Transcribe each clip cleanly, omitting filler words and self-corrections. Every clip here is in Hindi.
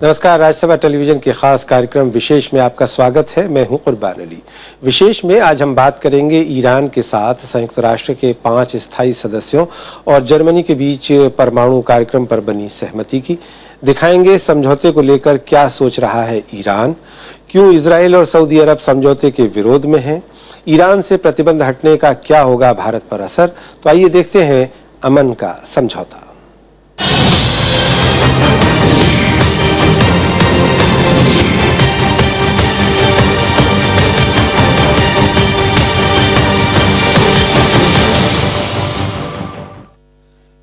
नमस्कार, राज्यसभा टेलीविजन के खास कार्यक्रम विशेष में आपका स्वागत है। मैं हूं कुर्बान अली। विशेष में आज हम बात करेंगे ईरान के साथ संयुक्त राष्ट्र के 5 स्थायी सदस्यों और जर्मनी के बीच परमाणु कार्यक्रम पर बनी सहमति की। दिखाएंगे समझौते को लेकर क्या सोच रहा है ईरान, क्यों इजराइल और सऊदी अरब समझौते के विरोध में हैं, ईरान से प्रतिबंध हटने का क्या होगा भारत पर असर। तो आइए देखते हैं अमन का समझौता।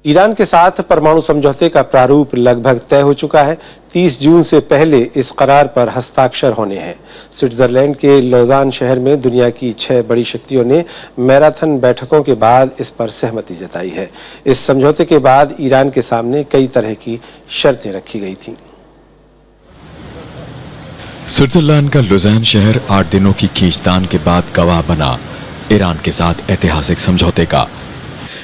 ईरान के साथ परमाणु समझौते का प्रारूप लगभग तय हो चुका है। 30 जून से पहले इस करार पर हस्ताक्षर होने हैं। स्विट्जरलैंड के लौजान शहर में दुनिया की 6 बड़ी शक्तियों ने मैराथन बैठकों के बाद इस पर सहमति जताई है। इस समझौते के बाद ईरान के सामने कई तरह की शर्तें रखी गई थीं। स्विट्जरलैंड का लौजान शहर 8 दिनों की खींचतान के बाद गवाह बना ईरान के साथ ऐतिहासिक समझौते का।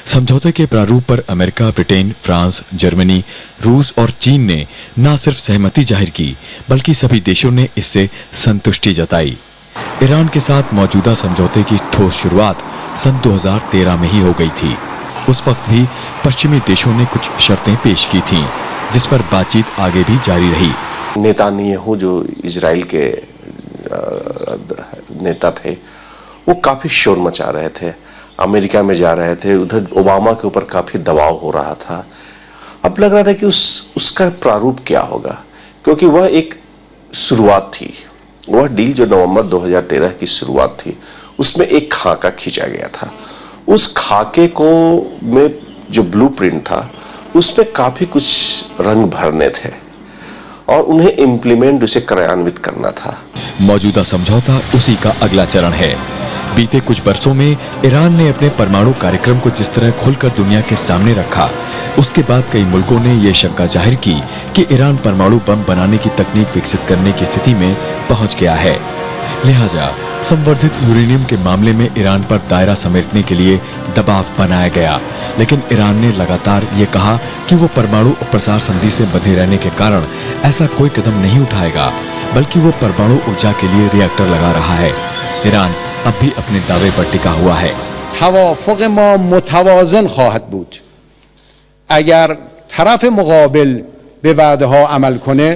समझौते के प्रारूप पर अमेरिका, ब्रिटेन, फ्रांस, जर्मनी, रूस और चीन ने न सिर्फ सहमति जाहिर की बल्कि सभी देशों ने इससे संतुष्टि जताई। ईरान के साथ मौजूदा समझौते की ठोस शुरुआत सन 2013 में ही हो गई थी। उस वक्त भी पश्चिमी देशों ने कुछ शर्तें पेश की थीं, जिस पर बातचीत आगे भी जारी रही। नेतान्याहू जो इजराइल के नेता थे, वो काफी शोर मचा रहे थे, अमेरिका में जा रहे थे, उधर ओबामा के ऊपर काफी दबाव हो रहा था। अब लग रहा था कि उसका प्रारूप क्या होगा, क्योंकि वह एक शुरुआत थी। वह डील जो नवंबर 2013 की शुरुआत थी, उसमें एक खाका खींचा गया था। उस खाके को में जो ब्लूप्रिंट था, उसमें काफी कुछ रंग भरने थे और उन्हें इम्प्लीमेंट, उसे कार्यान्वित करना था। मौजूदा समझौता उसी का अगला चरण है। बीते कुछ वर्षों में ईरान ने अपने परमाणु कार्यक्रम को जिस तरह खुलकर दुनिया के सामने रखा, उसके बाद कई मुल्कों ने ये शंका जाहिर की कि ईरान परमाणु बम बनाने की तकनीक विकसित करने की स्थिति में पहुंच गया है। लिहाजा संवर्धित यूरेनियम के मामले में ईरान पर दायरा समेटने के लिए दबाव बनाया गया, लेकिन ईरान ने लगातार ये कहा कि वो परमाणु प्रसार संधि से बंधे रहने के कारण ऐसा कोई कदम नहीं उठाएगा, बल्कि वो परमाणु ऊर्जा के लिए रिएक्टर लगा रहा है। ईरान अब भी अपने दावे पर टिका हुआ है। तवाफुक मा मुतवाज़िन ख़वाहद बूद। अगर तरफ मुक़ाबिल बे वादहा अमल करे,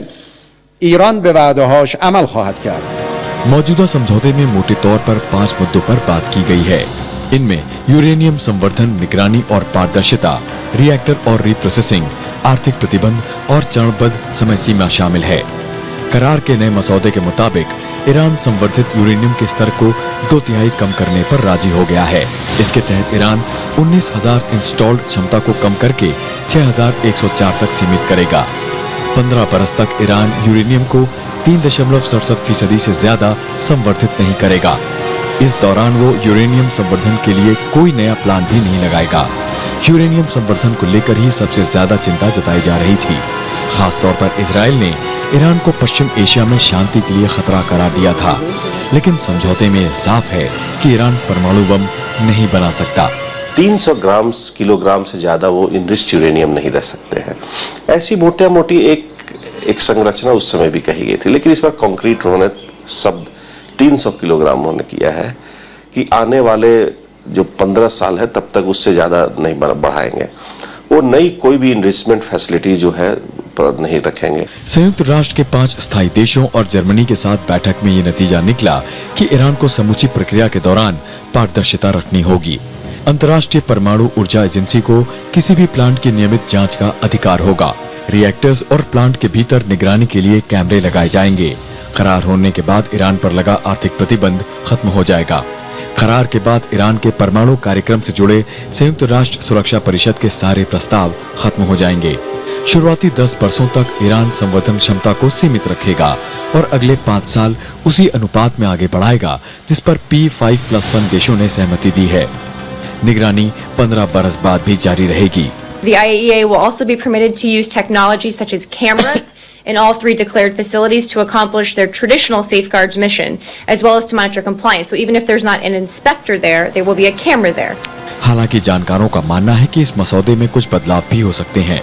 ईरान बे वादहाश अमल ख़वाहद करद। मौजूदा समझौते में मोटे तौर पर 5 मुद्दों पर बात की गई है। इनमें यूरेनियम संवर्धन, निगरानी और पारदर्शिता, रिएक्टर और रीप्रोसेसिंग, आर्थिक प्रतिबंध और चरणबद्ध समय सीमा शामिल है। करार के नए मसौदे के मुताबिक ईरान संवर्धित यूरेनियम के स्तर को 2/3 कम करने पर राजी हो गया है। इसके तहत ईरान 19,000 इंस्टॉल्ड क्षमता को कम करके 6,104 तक सीमित करेगा। 15 बरस तक ईरान यूरेनियम को 3.67% से ज्यादा संवर्धित नहीं करेगा। इस दौरान वो यूरेनियम संवर्धन के लिए कोई नया प्लान भी नहीं लगाएगा। यूरेनियम संवर्धन को लेकर ही सबसे ज्यादा चिंता जताई जा रही थी। खासतौर पर इजराइल ने ईरान को पश्चिम एशिया में शांति के लिए खतरा करार दिया था, लेकिन समझौते में साफ है कि ईरान परमाणु बम नहीं बना सकता। 300 किलोग्राम से ज्यादा वो इनरिच्ड यूरेनियम नहीं रह सकते हैं। ऐसी मोटी एक संरचना उस समय भी कही गई थी, लेकिन इस पर कॉन्क्रीट उन्होंने शब्द 300 किलोग्राम उन्होंने किया है कि आने वाले जो 15 साल है तब तक उससे ज्यादा नहीं बढ़ाएंगे। वो नई कोई भी इन्वेस्टमेंट फैसिलिटी जो है पर नहीं रखेंगे। संयुक्त राष्ट्र के 5 स्थायी देशों और जर्मनी के साथ बैठक में ये नतीजा निकला कि ईरान को समूची प्रक्रिया के दौरान पारदर्शिता रखनी होगी। अंतर्राष्ट्रीय परमाणु ऊर्जा एजेंसी को किसी भी प्लांट की नियमित जांच का अधिकार होगा। रिएक्टर्स और प्लांट के भीतर निगरानी के लिए कैमरे लगाए जाएंगे। करार होने के बाद ईरान पर लगा आर्थिक प्रतिबंध खत्म हो जाएगा। करार के बाद ईरान के परमाणु कार्यक्रम से जुड़े संयुक्त राष्ट्र सुरक्षा परिषद के सारे प्रस्ताव खत्म हो जाएंगे। शुरुआती 10 वर्षों तक ईरान संवर्धन क्षमता को सीमित रखेगा और अगले 5 साल उसी अनुपात में आगे बढ़ाएगा जिस पर P5+1 देशों ने सहमति दी है। निगरानी 15 बरस बाद भी जारी रहेगी। The IAEA will also be permitted to use technology such as cameras in all 3 declared facilities to accomplish their traditional safeguards mission, as well as to monitor compliance. So even if there's not an inspector there, there will be a camera there. हालांकि जानकारों का मानना है कि इस मसौदे में कुछ बदलाव भी हो सकते हैं।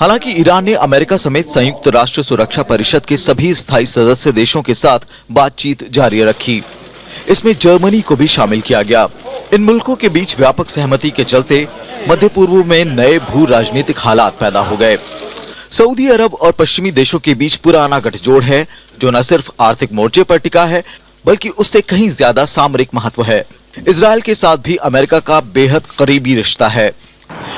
हालांकि ईरान ने अमेरिका समेत संयुक्त राष्ट्र सुरक्षा परिषद के सभी स्थायी सदस्य देशों के साथ बातचीत जारी रखी। इसमें जर्मनी को भी शामिल किया गया। इन मुल्कों के बीच व्यापक सहमति के चलते मध्य पूर्व में नए भू राजनीतिक हालात पैदा हो गए। सऊदी अरब और पश्चिमी देशों के बीच पुराना गठजोड़ है, जो न सिर्फ आर्थिक मोर्चे पर टिका है बल्कि उससे कहीं ज्यादा सामरिक महत्व है। इजरायल के साथ भी अमेरिका का बेहद करीबी रिश्ता है,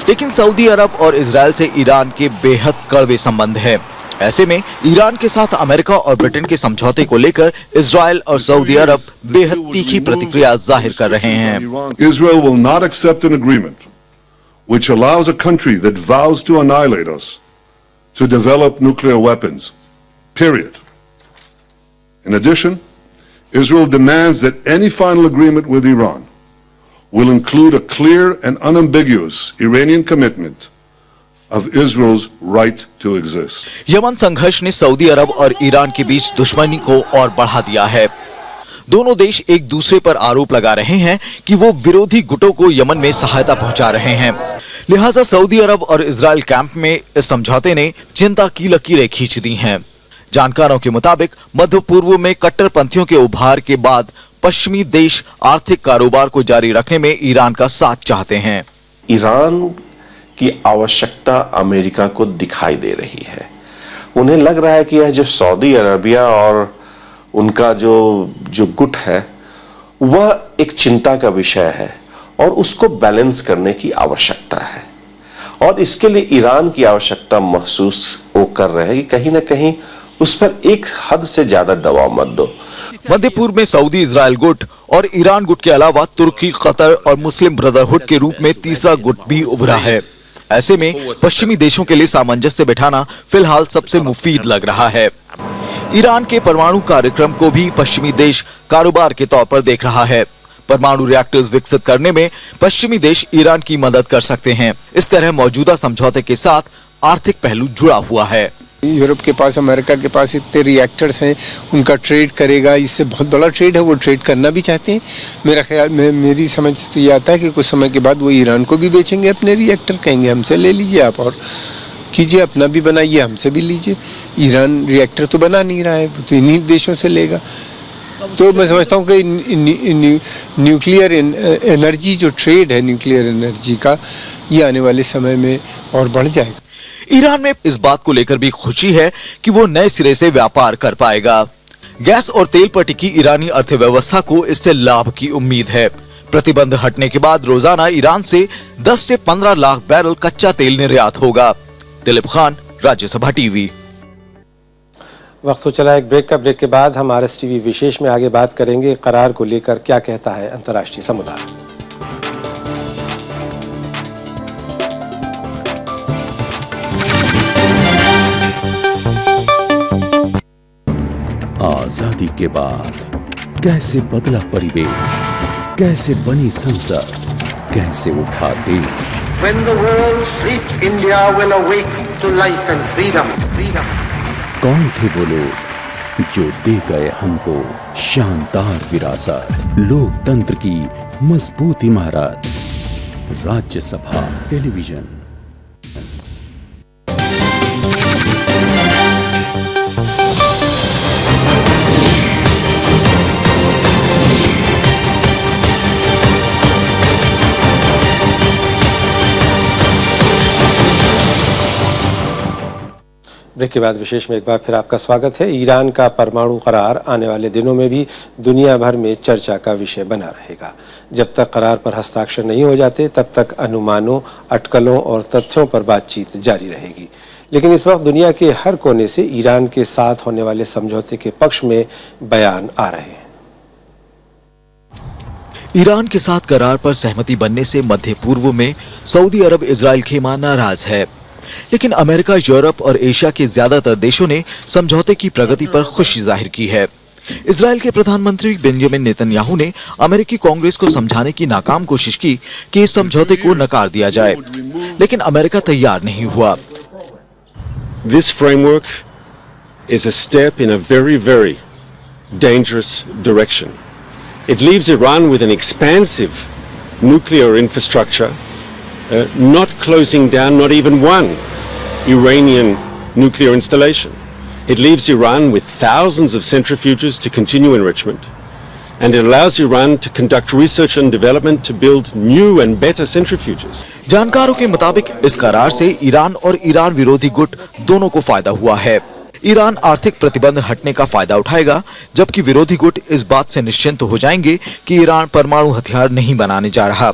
लेकिन सऊदी अरब और इजरायल से ईरान के बेहद कड़वे संबंध है। ऐसे में ईरान के साथ अमेरिका और ब्रिटेन के समझौते को लेकर इजरायल और सऊदी अरब बेहद तीखी प्रतिक्रिया जाहिर कर रहे हैं। Israel will not accept an agreement which allows a country that vows to annihilate us to develop nuclear weapons. Period. In addition, Israel demands that any final agreement with Iran will include a clear and unambiguous Iranian commitment of Israel's right to exist. Yemen संघर्ष ने सऊदी अरब और ईरान के बीच दुश्मनी को और बढ़ा दिया है। दोनों देश एक दूसरे पर आरोप लगा रहे हैं कि वो विरोधी गुटों को यमन में सहायता पहुंचा रहे हैं। लिहाजा सऊदी अरब और इजरायल कैंप में इस समझौते ने चिंता की लकीरें खींच दी हैं। जानकारों के मुताबिक मध्य पूर्व में कट्टरपंथियों के उभार के बाद पश्चिमी देश आर्थिक कारोबार को जारी रखने में ईरान का साथ चाहते हैं। ईरान की आवश्यकता अमेरिका को दिखाई दे रही है। उन्हें लग रहा है कि यह जो सऊदी अरबिया और उनका जो गुट है वह एक चिंता का विषय है और उसको बैलेंस करने की आवश्यकता है, और इसके लिए ईरान की आवश्यकता महसूस वो कर रहे हैं कि कहीं ना कहीं उस पर एक हद से ज्यादा दबाव मत दो। मध्य पूर्व में सऊदी इजरायल गुट और ईरान गुट के अलावा तुर्की, कतर और मुस्लिम ब्रदरहुड के रूप में तीसरा गुट भी उभरा है। ऐसे में पश्चिमी देशों के लिए सामंजस्य बिठाना फिलहाल सबसे मुफीद लग रहा है। ईरान के परमाणु कार्यक्रम को भी पश्चिमी देश कारोबार के तौर पर देख रहा है। परमाणु रिएक्टर्स विकसित करने में पश्चिमी देश ईरान की मदद कर सकते हैं। इस तरह मौजूदा समझौते के साथ आर्थिक पहलू जुड़ा हुआ है। यूरोप के पास, अमेरिका के पास इतने रिएक्टर्स हैं, उनका ट्रेड करेगा, इससे बहुत बड़ा ट्रेड है, वो ट्रेड करना भी चाहते हैं। मेरा ख्याल में, मेरी समझ तो ये आता है कि कुछ समय के बाद वो ईरान को भी बेचेंगे अपने रिएक्टर, कहेंगे हमसे ले लीजिए आप और कीजिए, अपना भी बनाइए, हमसे भी लीजिए। ईरान रिएक्टर तो बना नहीं रहा है, वो तो इन्हीं देशों से लेगा। तो मैं समझता हूँ कि न्यूक्लियर एनर्जी जो ट्रेड है न्यूक्लियर एनर्जी का, ये आने वाले समय में और बढ़ जाएगा। ईरान में इस बात को लेकर भी खुशी है कि वो नए सिरे से व्यापार कर पाएगा। गैस और तेल पर टिकी ईरानी अर्थव्यवस्था को इससे लाभ की उम्मीद है। प्रतिबंध हटने के बाद रोजाना ईरान से 10 से 15 लाख बैरल कच्चा तेल निर्यात होगा। दिलीप खान, राज्यसभा टीवी। वक्त हो चला एक ब्रेक का। ब्रेक के बाद हम RS TV विशेष में आगे बात करेंगे करार को लेकर क्या कहता है अंतर्राष्ट्रीय समुदाय। आजादी के बाद कैसे बदला परिवेश, कैसे बनी संसद, कैसे उठा देश। When the world sleeps, India will awake to life and freedom. कौन थे वो लोग जो दे गए हमको शानदार विरासत, लोकतंत्र की मजबूत इमारत। राज्यसभा टेलीविजन। ब्रेक के बाद विशेष में एक बार फिर आपका स्वागत है। ईरान का परमाणु करार आने वाले दिनों में भी दुनिया भर में चर्चा का विषय बना रहेगा। जब तक करार पर हस्ताक्षर नहीं हो जाते तब तक अनुमानों, अटकलों और तथ्यों पर बातचीत जारी रहेगी। लेकिन इस वक्त दुनिया के हर कोने से ईरान के साथ होने वाले समझौते के पक्ष में बयान आ रहे हैं। ईरान के साथ करार पर सहमति बनने से मध्य पूर्व में सऊदी अरब, इजरायल खेमा नाराज है, लेकिन अमेरिका, यूरोप और एशिया के ज्यादातर देशों ने समझौते की प्रगति पर खुशी जाहिर की है। इजराइल के प्रधानमंत्री बेंजामिन नेतन्याहू ने अमेरिकी कांग्रेस को समझाने की नाकाम कोशिश की कि इस समझौते को नकार दिया जाए, लेकिन अमेरिका तैयार नहीं हुआ। This framework is a step in a very, very dangerous direction. It leaves Iran with an expansive nuclear infrastructure, not closing down not even one Iranian nuclear installation. It leaves Iran with thousands of centrifuges to continue enrichment, and it allows Iran to conduct research and development to build new and better centrifuges. जानकारों के मुताबिक इस करार से ईरान और ईरान विरोधी गुट दोनों को फायदा हुआ है। ईरान आर्थिक प्रतिबंध हटने का फायदा उठाएगा, जबकि विरोधी गुट इस बात से निश्चिंत हो जाएंगे कि ईरान परमाणु हथियार नहीं बनाने जा रहा।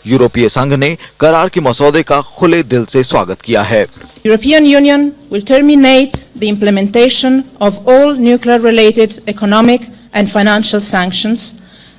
यूरोपीय संघ ने करार के मसौदे का खुले दिल से स्वागत किया है। European Union will terminate the implementation of all nuclear-related economic and financial sanctions,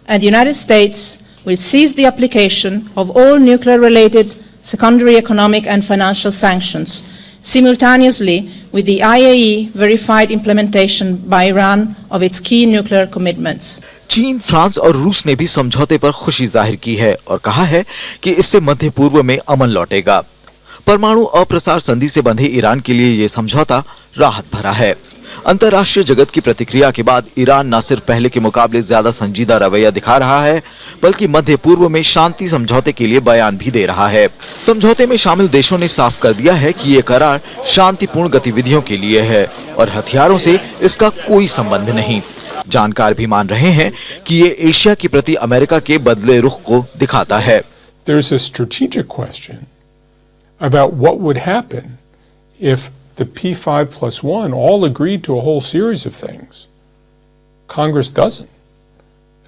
and the United States will cease the application of all nuclear-related secondary economic and financial sanctions, simultaneously with the IAEA verified implementation by Iran of its key nuclear commitments. चीन, फ्रांस और रूस ने भी समझौते पर खुशी जाहिर की है और कहा है कि इससे मध्य पूर्व में अमन लौटेगा। परमाणु अप्रसार संधि से बंधे ईरान के लिए ये समझौता राहत भरा है। अंतर्राष्ट्रीय जगत की प्रतिक्रिया के बाद ईरान न सिर्फ पहले के मुकाबले ज्यादा संजीदा रवैया दिखा रहा है, बल्कि मध्य पूर्व में शांति समझौते के लिए बयान भी दे रहा है। समझौते में शामिल देशों ने साफ कर दिया है कि ये करार शांतिपूर्ण गतिविधियों के लिए है और हथियारों से इसका कोई संबंध नहीं। जानकार भी मान रहे हैं कि ये एशिया के प्रति अमेरिका के बदले रुख को दिखाता है। There's a strategic question about what would happen if the P5+1 all agreed to a whole series of things. Congress doesn't.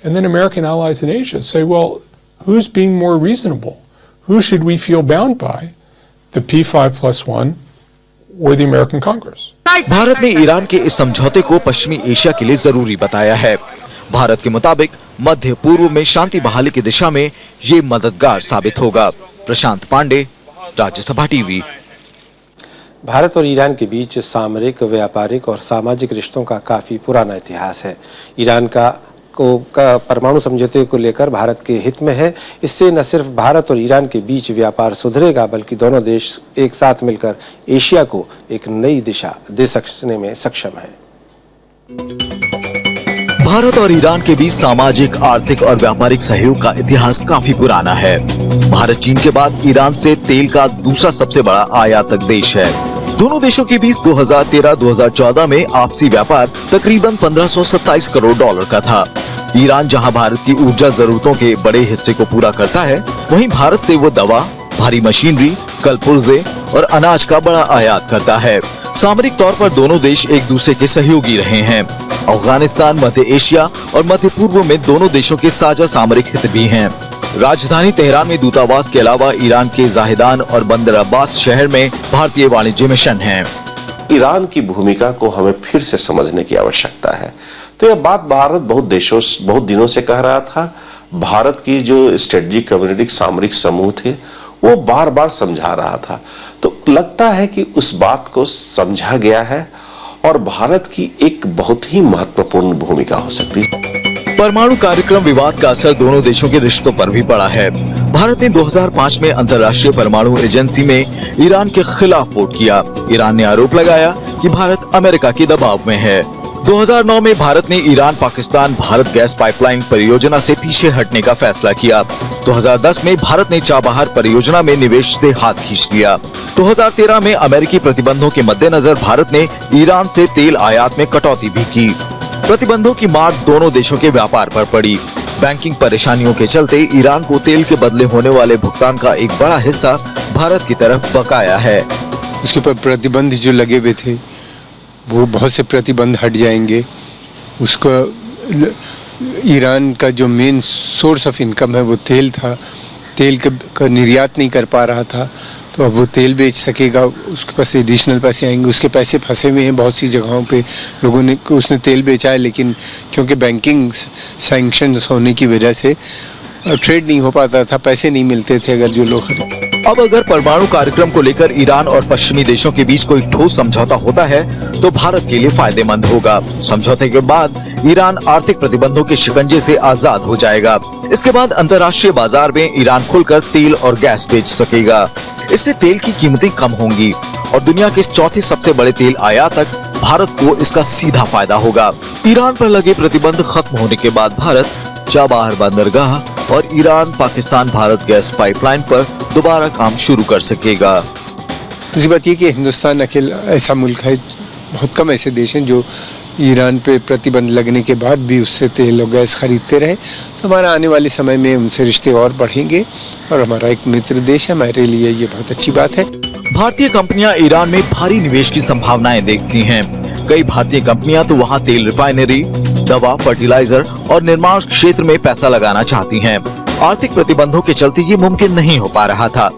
And then American allies in Asia say, well, who's being more reasonable? Who should we feel bound by? The P5+1 or the American Congress? Bharat ने ईरान के इस समझौते को पश्चिमी एशिया के लिए जरूरी बताया है। भारत के मुताबिक मध्य पूर्व में शांति बहाली की दिशा में ये मददगार साबित होगा। प्रशांत पांडे, राज्यसभा टीवी। भारत और ईरान के बीच सामरिक, व्यापारिक और सामाजिक रिश्तों का काफ़ी पुराना इतिहास है। ईरान का परमाणु समझौते को लेकर भारत के हित में है। इससे न सिर्फ भारत और ईरान के बीच व्यापार सुधरेगा, बल्कि दोनों देश एक साथ मिलकर एशिया को एक नई दिशा दे सकने में सक्षम है। भारत और ईरान के बीच सामाजिक, आर्थिक और व्यापारिक सहयोग का इतिहास काफी पुराना है। भारत चीन के बाद ईरान से तेल का दूसरा सबसे बड़ा आयातक देश है। दोनों देशों के बीच 2013-2014 में आपसी व्यापार तकरीबन 1527 करोड़ डॉलर का था। ईरान जहां भारत की ऊर्जा जरूरतों के बड़े हिस्से को पूरा करता है, वहीं भारत से वो दवा, भारी मशीनरी, कल पुर्जे और अनाज का बड़ा आयात करता है। सामरिक तौर पर दोनों देश एक दूसरे के सहयोगी रहे हैं। अफगानिस्तान, मध्य एशिया और मध्य पूर्व में दोनों देशों के साझा सामरिक हित भी हैं। राजधानी तेहरान में दूतावास के अलावा ईरान के जाहिदान और बंदर अब्बास शहर में भारतीय वाणिज्य मिशन हैं। ईरान की भूमिका को हमें फिर से समझने की आवश्यकता है। तो यह बात भारत बहुत दिनों से कह रहा था। भारत की जो स्ट्रेटेजिक कम्युनिटी सामरिक समूह थे, वो बार बार समझा रहा था। तो लगता है कि उस बात को समझा गया है और भारत की एक बहुत ही महत्वपूर्ण भूमिका हो सकती है। परमाणु कार्यक्रम विवाद का असर दोनों देशों के रिश्तों पर भी पड़ा है। भारत ने 2005 में अंतर्राष्ट्रीय परमाणु एजेंसी में ईरान के खिलाफ वोट किया। ईरान ने आरोप लगाया कि भारत अमेरिका के दबाव में है। 2009 में भारत ने Iran Pakistan Bharat gas pipeline परियोजना से पीछे हटने का फैसला किया। 2010 में भारत ने चाबहार परियोजना में निवेश से हाथ खींच लिया। 2013 में अमेरिकी प्रतिबंधों के मद्देनजर भारत ने ईरान से तेल आयात में कटौती भी की। प्रतिबंधों की मार दोनों देशों के व्यापार पर पड़ी। बैंकिंग परेशानियों के चलते ईरान को तेल के बदले होने वाले भुगतान का एक बड़ा हिस्सा भारत की तरफ बकाया है। उसके ऊपर प्रतिबंध जो लगे हुए थे, वो बहुत से प्रतिबंध हट जाएंगे। उसका ईरान का जो मेन सोर्स ऑफ इनकम है वो तेल था। तेल का निर्यात नहीं कर पा रहा था, तो अब वो तेल बेच सकेगा। उसके पास एडिशनल पैसे आएंगे। उसके पैसे फंसे हुए हैं बहुत सी जगहों पे। लोगों ने उसने तेल बेचा है, लेकिन क्योंकि बैंकिंग सैंक्शंस होने की वजह से ट्रेड नहीं हो पाता था, पैसे नहीं मिलते थे अगर जो लोग खरीदते। अब अगर परमाणु कार्यक्रम को लेकर ईरान और पश्चिमी देशों के बीच कोई ठोस समझौता होता है तो भारत के लिए फायदेमंद होगा। समझौते के बाद ईरान आर्थिक प्रतिबंधों के शिकंजे से आजाद हो जाएगा। इसके बाद अंतर्राष्ट्रीय बाजार में ईरान खुलकर तेल और गैस बेच सकेगा। इससे तेल की कीमतें कम होंगी और दुनिया के चौथे सबसे बड़े तेल आयातक भारत को इसका सीधा फायदा होगा। ईरान पर लगे प्रतिबंध खत्म होने के बाद भारत चाबहार बंदरगाह और Iran Pakistan Bharat gas pipeline पर दोबारा काम शुरू कर सकेगा। दूसरी बात ये कि हिंदुस्तान अकेला ऐसा मुल्क है, बहुत कम ऐसे देश हैं जो ईरान पे प्रतिबंध लगने के बाद भी उससे तेल और गैस खरीदते रहे। तो हमारा आने वाले समय में उनसे रिश्ते और बढ़ेंगे और हमारा एक मित्र देश है, हमारे लिए ये बहुत अच्छी बात है। भारतीय कंपनियां ईरान में भारी निवेश की संभावनाएं देखती हैं। कई भारतीय कंपनियां तो वहां तेल रिफाइनरी, दवा, फर्टिलाइजर और निर्माण क्षेत्र में पैसा लगाना चाहती हैं। आर्थिक प्रतिबंधों के चलते ये मुमकिन नहीं हो पा रहा था।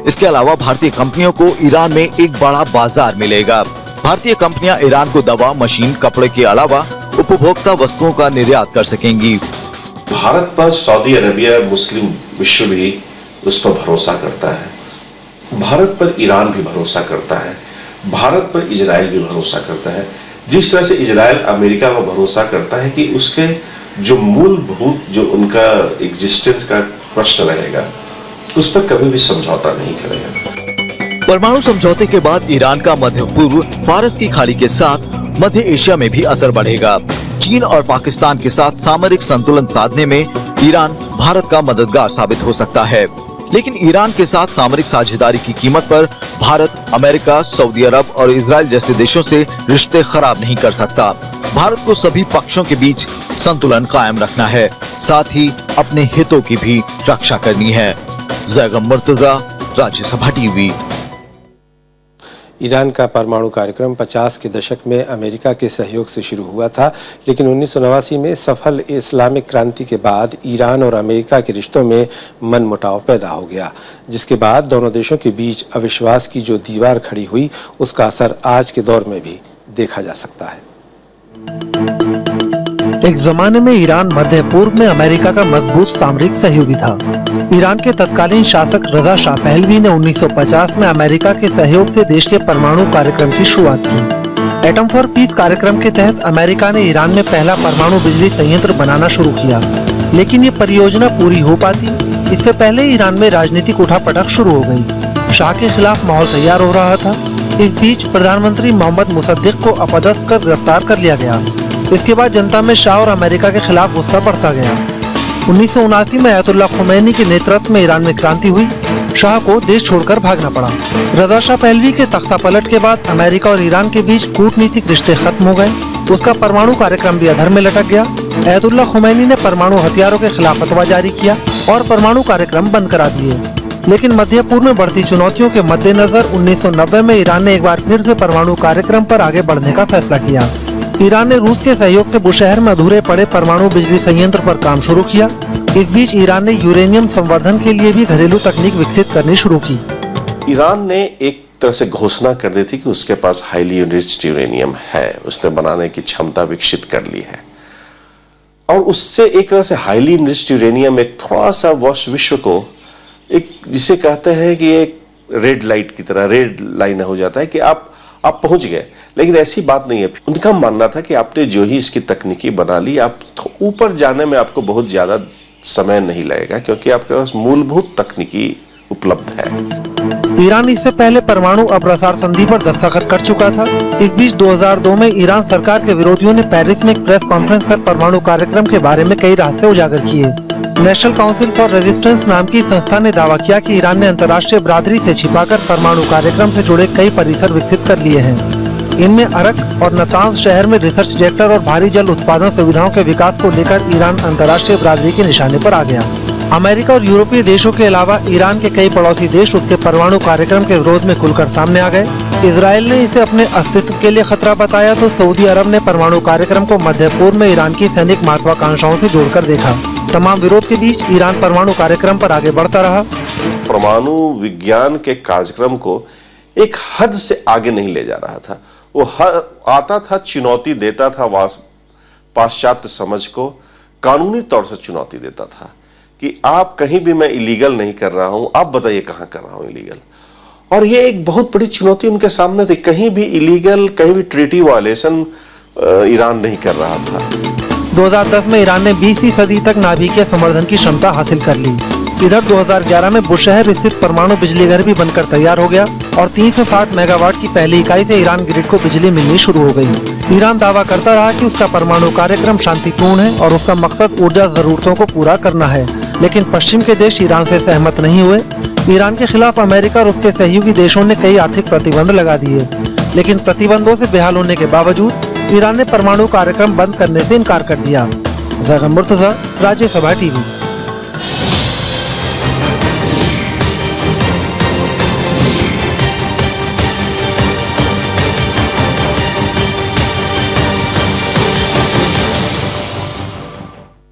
इसके अलावा भारतीय कंपनियों को ईरान में एक बड़ा बाजार मिलेगा। भारतीय कंपनियां ईरान को दवा, मशीन, कपड़े के अलावा उपभोक्ता वस्तुओं का निर्यात कर सकेंगी। भारत पर सऊदी अरबिया, मुस्लिम विश्व भी उस पर भरोसा करता है। भारत पर ईरान भी भरोसा करता है। भारत पर इजराइल भी भरोसा करता है। जिस तरह से इजराइल अमेरिका पर भरोसा करता है कि उसके जो मूलभूत जो उनका एग्जिस्टेंस का प्रश्न रहेगा उस पर कभी भी समझौता नहीं करेगा। परमाणु समझौते के बाद ईरान का मध्य पूर्व, फारस की खाड़ी के साथ मध्य एशिया में भी असर बढ़ेगा। चीन और पाकिस्तान के साथ सामरिक संतुलन साधने में ईरान भारत का मददगार साबित हो सकता है। लेकिन ईरान के साथ सामरिक साझेदारी की कीमत पर भारत, अमेरिका, सऊदी अरब और इजराइल जैसे देशों से रिश्ते खराब नहीं कर सकता। भारत को सभी पक्षों के बीच संतुलन कायम रखना है, साथ ही अपने हितों की भी रक्षा करनी है। जैगम मुर्तजा, राज्यसभा टीवी। ईरान का परमाणु कार्यक्रम 50 के दशक में अमेरिका के सहयोग से शुरू हुआ था, लेकिन 1989 में सफल इस्लामिक क्रांति के बाद ईरान और अमेरिका के रिश्तों में मनमुटाव पैदा हो गया, जिसके बाद दोनों देशों के बीच अविश्वास की जो दीवार खड़ी हुई उसका असर आज के दौर में भी देखा जा सकता है। एक जमाने में ईरान मध्य पूर्व में अमेरिका का मजबूत सामरिक सहयोगी था। ईरान के तत्कालीन शासक रजा शाह पहलवी ने 1950 में अमेरिका के सहयोग से देश के परमाणु कार्यक्रम की शुरुआत की। एटम फॉर पीस कार्यक्रम के तहत अमेरिका ने ईरान में पहला परमाणु बिजली संयंत्र बनाना शुरू किया, लेकिन ये परियोजना पूरी हो पाती इससे पहले ईरान में राजनीतिक उठापटक शुरू हो गई। शाह के खिलाफ माहौल तैयार हो रहा था। इस बीच प्रधानमंत्री मोहम्मद मुसद्दिक को अपदस्थ कर गिरफ्तार कर लिया गया। इसके बाद जनता में शाह और अमेरिका के खिलाफ गुस्सा बढ़ता गया। 1979 में अयतुल्ला खुमैनी के नेतृत्व में ईरान में क्रांति हुई। शाह को देश छोड़कर भागना पड़ा। रजा शाह पहलवी के तख्ता पलट के बाद अमेरिका और ईरान के बीच कूटनीतिक रिश्ते खत्म हो गए। उसका परमाणु कार्यक्रम भी अधर में लटक गया। अयतुल्ला खुमैनी ने परमाणु हथियारों के खिलाफ फतवा जारी किया और परमाणु कार्यक्रम बंद करा दिए। लेकिन मध्य पूर्व में बढ़ती चुनौतियों के मद्देनजर 1990 में ईरान ने एक बार फिर से परमाणु कार्यक्रम पर आगे बढ़ने का फैसला किया। ईरान ने रूस के सहयोग से बुशहर में अधूरे पड़े परमाणु बिजली संयंत्र पर काम शुरू किया। इस बीच ईरान ने यूरेनियम संवर्धन के लिए भी घरेलू तकनीक विकसित करनी शुरू की। ईरान ने एक तरह से घोषणा कर दी थी कि उसके पास हाईली एनरिच्ड यूरेनियम है, उसने बनाने की क्षमता विकसित कर ली है। और उससे एक तरह से हाईली एनरिच्ड यूरेनियम एक थोड़ा सा विश्व को एक जिसे कहते हैं कि एक रेड लाइट की तरह, रेड लाइन हो जाता है कि आप पहुंच गए। लेकिन ऐसी बात नहीं है। उनका मानना था कि आपने जो ही इसकी तकनीकी बना ली, आप ऊपर जाने में आपको बहुत ज्यादा समय नहीं लगेगा, क्योंकि आपके पास मूलभूत तकनीकी उपलब्ध है। ईरान इससे पहले परमाणु अप्रसार संधि पर दस्तखत कर चुका था। इस बीच 2002 में ईरान सरकार के विरोधियों ने पेरिस में एक प्रेस कॉन्फ्रेंस कर परमाणु कार्यक्रम के बारे में कई रहस्य उजागर किए। नेशनल काउंसिल फॉर रेजिस्टेंस नाम की संस्था ने दावा किया कि ईरान ने अंतर्राष्ट्रीय बिरादरी से छिपाकर परमाणु कार्यक्रम से जुड़े कई परिसर विकसित कर लिए हैं। इनमें अरक और नतांज शहर में रिसर्च रिएक्टर और भारी जल उत्पादन सुविधाओं के विकास को लेकर ईरान अंतर्राष्ट्रीय बिरादरी के निशाने पर आ गया। अमेरिका और यूरोपीय देशों के अलावा ईरान के कई पड़ोसी देश उसके परमाणु कार्यक्रम के विरोध में खुलकर सामने आ गए। इजराइल ने इसे अपने अस्तित्व के लिए खतरा बताया तो सऊदी अरब ने परमाणु कार्यक्रम को मध्य पूर्व में ईरान की सैनिक महत्वाकांक्षाओं से जोड़कर देखा। तमाम विरोध के बीच ईरान परमाणु कार्यक्रम पर आगे बढ़ता रहा। परमाणु विज्ञान के कार्यक्रम को एक हद से आगे नहीं ले जा रहा था। वो आता था, चुनौती देता था पाश्चात्य समझ को, कानूनी तौर से चुनौती देता था कि आप कहीं भी मैं इलीगल नहीं कर रहा हूं, आप बताइए कहां कर रहा हूं इलीगल। और ये एक बहुत बड़ी चुनौती उनके सामने थी, कहीं भी इलीगल, कहीं भी ट्रीटी वायलेशन ईरान नहीं कर रहा था। 2010 में ईरान ने 20वीं सदी तक नाभिकीय संवर्धन की क्षमता हासिल कर ली। इधर 2011 में बुशहर स्थित परमाणु बिजली घर भी बनकर तैयार हो गया और 360 मेगावाट की पहली इकाई से ईरान ग्रिड को बिजली मिलनी शुरू हो गई। ईरान दावा करता रहा कि उसका परमाणु कार्यक्रम शांतिपूर्ण है और उसका मकसद ऊर्जा जरूरतों को पूरा करना है, लेकिन पश्चिम के देश ईरान से सहमत नहीं हुए। ईरान के खिलाफ अमेरिका और उसके सहयोगी देशों ने कई आर्थिक प्रतिबंध लगा दिए, लेकिन प्रतिबंधों से बेहाल होने के बावजूद ईरान ने परमाणु कार्यक्रम बंद करने से इनकार कर दिया। ज़ैगम मुर्तज़ा, राज्यसभा टीवी।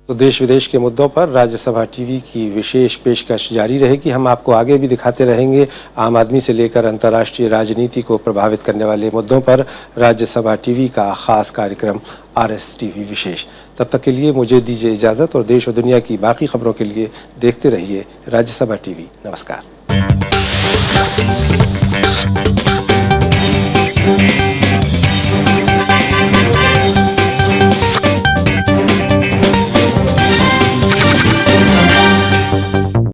तो देश विदेश के मुद्दों पर राज्यसभा टीवी की विशेष पेशकश जारी रहेगी। हम आपको आगे भी दिखाते रहेंगे आम आदमी से लेकर अंतर्राष्ट्रीय राजनीति को प्रभावित करने वाले मुद्दों पर राज्यसभा टीवी का खास कार्यक्रम RS TV विशेष। तब तक के लिए मुझे दीजिए इजाज़त और देश और दुनिया की बाकी खबरों के लिए देखते रहिए राज्यसभा टीवी। नमस्कार।